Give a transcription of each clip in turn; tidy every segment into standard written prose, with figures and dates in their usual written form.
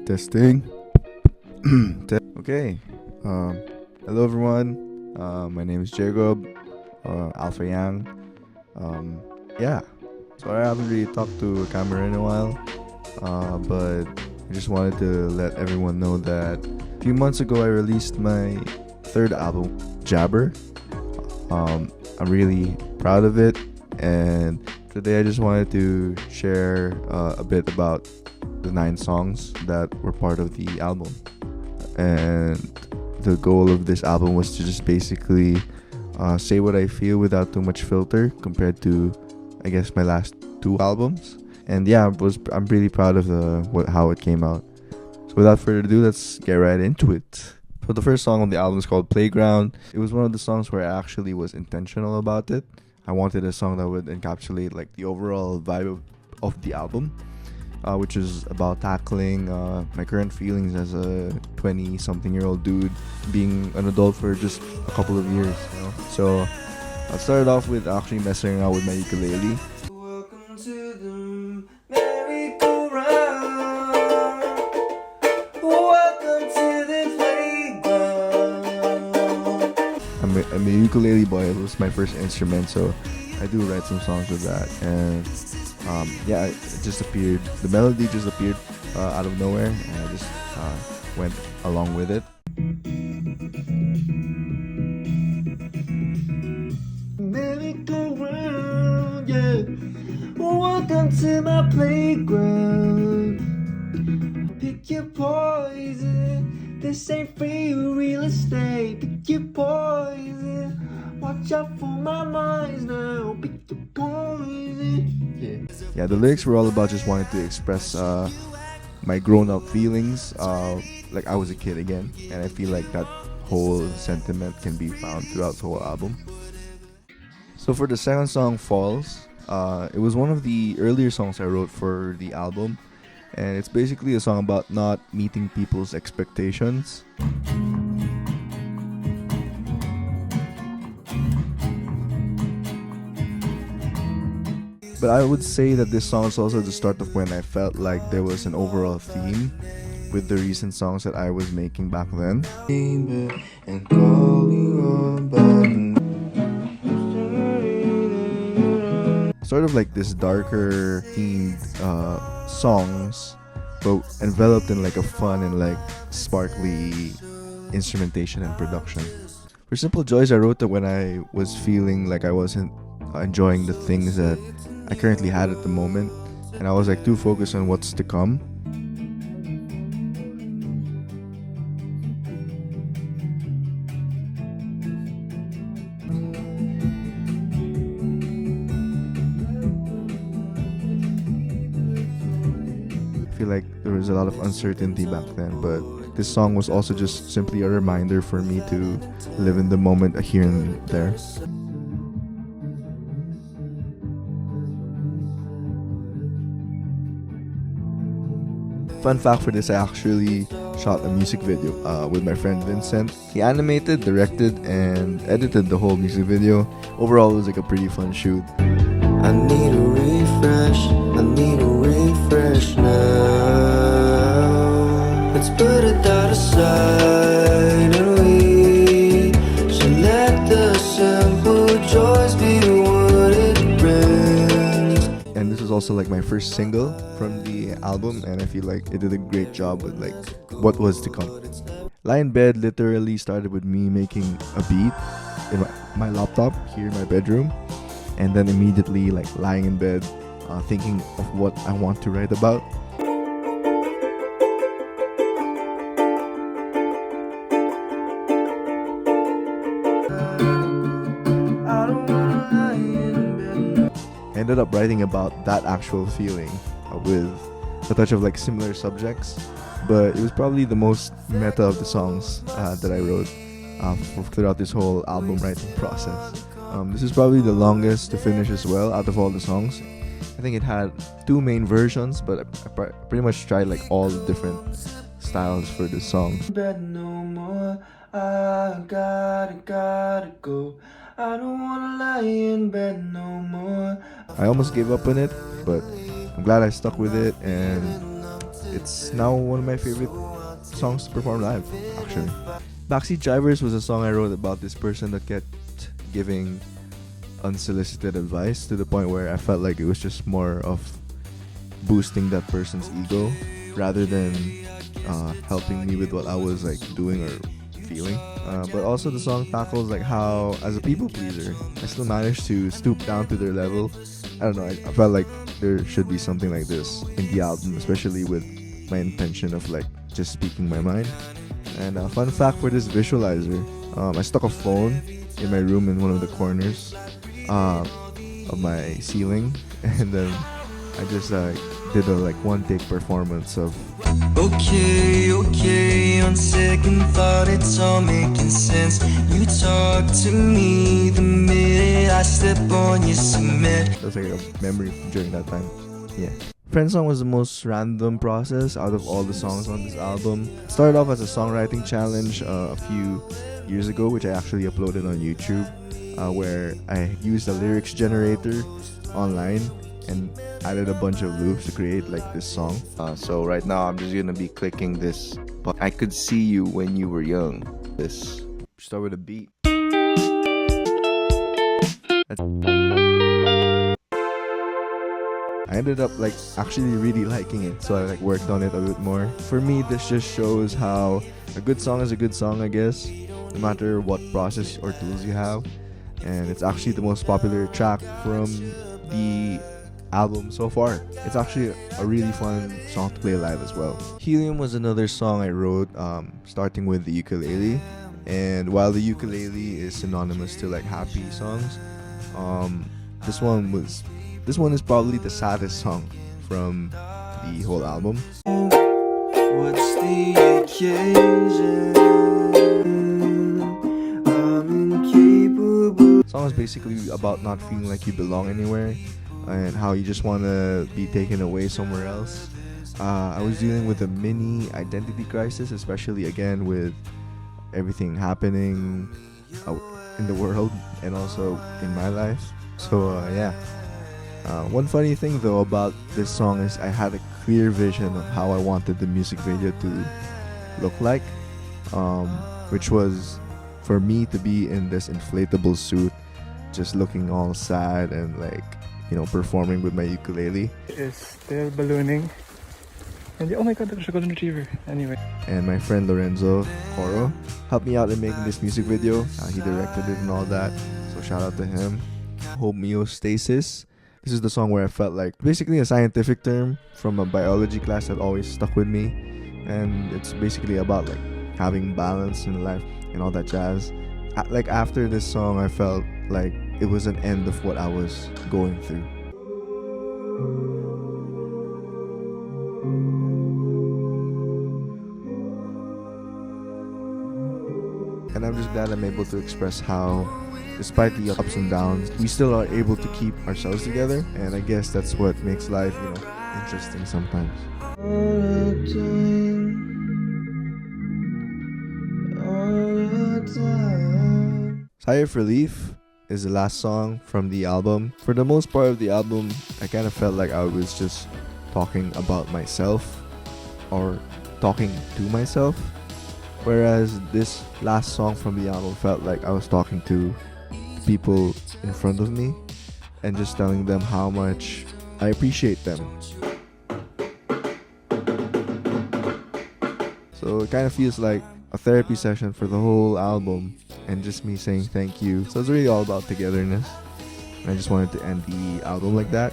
Testing. Okay. Hello everyone. My name is Jacob, Alpha Yang. Yeah. So I haven't really talked to a camera in a while, but I just wanted to let everyone know that a few months ago I released my third album, Jabber. I'm really proud of it, and today I just wanted to share a bit about the 9 songs that were part of the album. And the goal of this album was to just basically say what I feel without too much filter compared to, I guess, my last 2 albums. And yeah, I'm really proud of how it came out. So without further ado, let's get right into it. So the first song on the album is called Playground. It was one of the songs where I actually was intentional about it. I wanted a song that would encapsulate like the overall vibe of the album, which is about tackling my current feelings as a 20-something-year-old dude being an adult for just a couple of years, you know. So I started off with actually messing around with my ukulele. Welcome to the merry-go-round. Welcome to the playground. I'm a ukulele boy. It was my first instrument, so I do write some songs with that. And yeah, it just appeared. The melody just appeared out of nowhere, and I just went along with it. Merry-go-round, yeah. Welcome to my playground. Pick your poison. This ain't free real estate. Pick your poison. Watch out for my minds now. Pick your poison. Yeah, the lyrics were all about just wanting to express my grown-up feelings, like I was a kid again, and I feel like that whole sentiment can be found throughout the whole album. So for the second song, Falls, it was one of the earlier songs I wrote for the album, and it's basically a song about not meeting people's expectations. But I would say that this song is also the start of when I felt like there was an overall theme with the recent songs that I was making back then. And calling on button. Sort of like this darker themed songs, but enveloped in like a fun and like sparkly instrumentation and production. For Simple Joys, I wrote that when I was feeling like I wasn't enjoying the things that I currently had at the moment, and I was like too focused on what's to come. I feel like there was a lot of uncertainty back then, but this song was also just simply a reminder for me to live in the moment here and there. Fun fact for this, I actually shot a music video with my friend Vincent. He animated, directed, and edited the whole music video. Overall, it was like a pretty fun shoot. I need a refresh. I need a refresh now. Let's put it out aside and we should let the simple joys be what it brings. And this was also like my first single from the album, and I feel like it did a great job with like what was to come. Lie in Bed literally started with me making a beat in my laptop here in my bedroom, and then immediately like lying in bed thinking of what I want to write about. I don't wanna lie in bed. I ended up writing about that actual feeling with a touch of like similar subjects, but it was probably the most meta of the songs that I wrote throughout this whole album writing process. This is probably the longest to finish as well out of all the songs. I think it had 2 main versions, but I pretty much tried like all the different styles for this song. Bed no more. I gotta go. I don't wanna lie in bed no more. I almost gave up on it, but I'm glad I stuck with it, and it's now one of my favorite songs to perform live, actually. Backseat Drivers was a song I wrote about this person that kept giving unsolicited advice to the point where I felt like it was just more of boosting that person's ego rather than helping me with what I was like doing or feeling. But also the song tackles like how, as a people pleaser, I still managed to stoop down to their level. I don't know. I felt like there should be something like this in the album, especially with my intention of like just speaking my mind. And a fun fact for this visualizer, I stuck a phone in my room in one of the corners of my ceiling, and then I just did a like one take performance of. Okay, on second thought, it's all making sense. You talk to me the minute I step on your cement. That was like a memory during that time. Yeah. Friend Song was the most random process out of all the songs on this album. It started off as a songwriting challenge a few years ago, which I actually uploaded on YouTube, where I used a lyrics generator online and added a bunch of loops to create like this song. So right now I'm just gonna be clicking this. But I could see you when you were young. This start with a beat. I ended up like actually really liking it, so I like worked on it a bit more. For me, this just shows how a good song is a good song, I guess, no matter what process or tools you have. And it's actually the most popular track from the album so far. It's actually a really fun song to play live as well. Helium was another song I wrote, starting with the ukulele. And while the ukulele is synonymous to like happy songs, this one is probably the saddest song from the whole album. What's the occasion? I'm incapable. The song is basically about not feeling like you belong anywhere and how you just want to be taken away somewhere else. I was dealing with a mini identity crisis, especially again with everything happening out in the world and also in my life. So yeah. One funny thing though about this song is I had a clear vision of how I wanted the music video to look like, which was for me to be in this inflatable suit, just looking all sad and like, you know, performing with my ukulele. Is still ballooning. And oh my god, there's a golden retriever. Anyway. And my friend Lorenzo Coro helped me out in making this music video. He directed it and all that, so shout out to him. Homeostasis. This is the song where I felt like basically a scientific term from a biology class that always stuck with me, and it's basically about like having balance in life and all that jazz. Like after this song, I felt like it was an end of what I was going through. And I'm just glad I'm able to express how, despite the ups and downs, we still are able to keep ourselves together. And I guess that's what makes life, you know, interesting sometimes. Sigh of Relief is the last song from the album. For the most part of the album, I kind of felt like I was just talking about myself or talking to myself. Whereas this last song from the album felt like I was talking to people in front of me and just telling them how much I appreciate them. So it kind of feels like a therapy session for the whole album and just me saying thank you. So it's really all about togetherness. And I just wanted to end the album like that.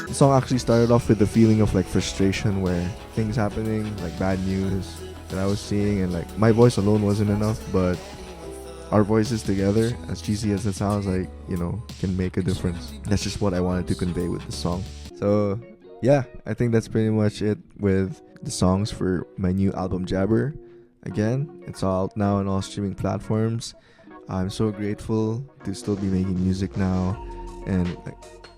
The song actually started off with the feeling of like frustration where things happening, like bad news that I was seeing, and like my voice alone wasn't enough, but our voices together, as cheesy as it sounds, like, you know, can make a difference. That's just what I wanted to convey with the song. So yeah, I think that's pretty much it with the songs for my new album Jabber. Again, it's all out now on all streaming platforms. I'm so grateful to still be making music now, and like,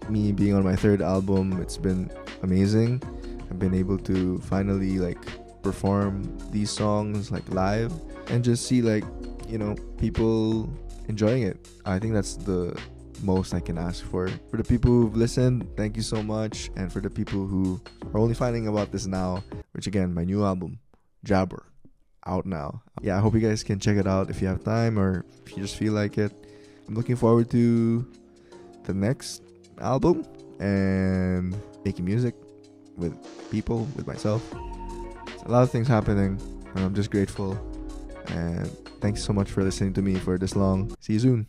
me being on my third album, it's been amazing. I've been able to finally like perform these songs like live and just see like, you know, people enjoying it. I think that's the most I can ask for. For the people who've listened, thank you so much. And for the people who are only finding about this now, which again, my new album, Jabber, out now. Yeah, I hope you guys can check it out if you have time or if you just feel like it. I'm looking forward to the next album and making music with people, with myself. It's a lot of things happening, and I'm just grateful. And thanks so much for listening to me for this long. See you soon.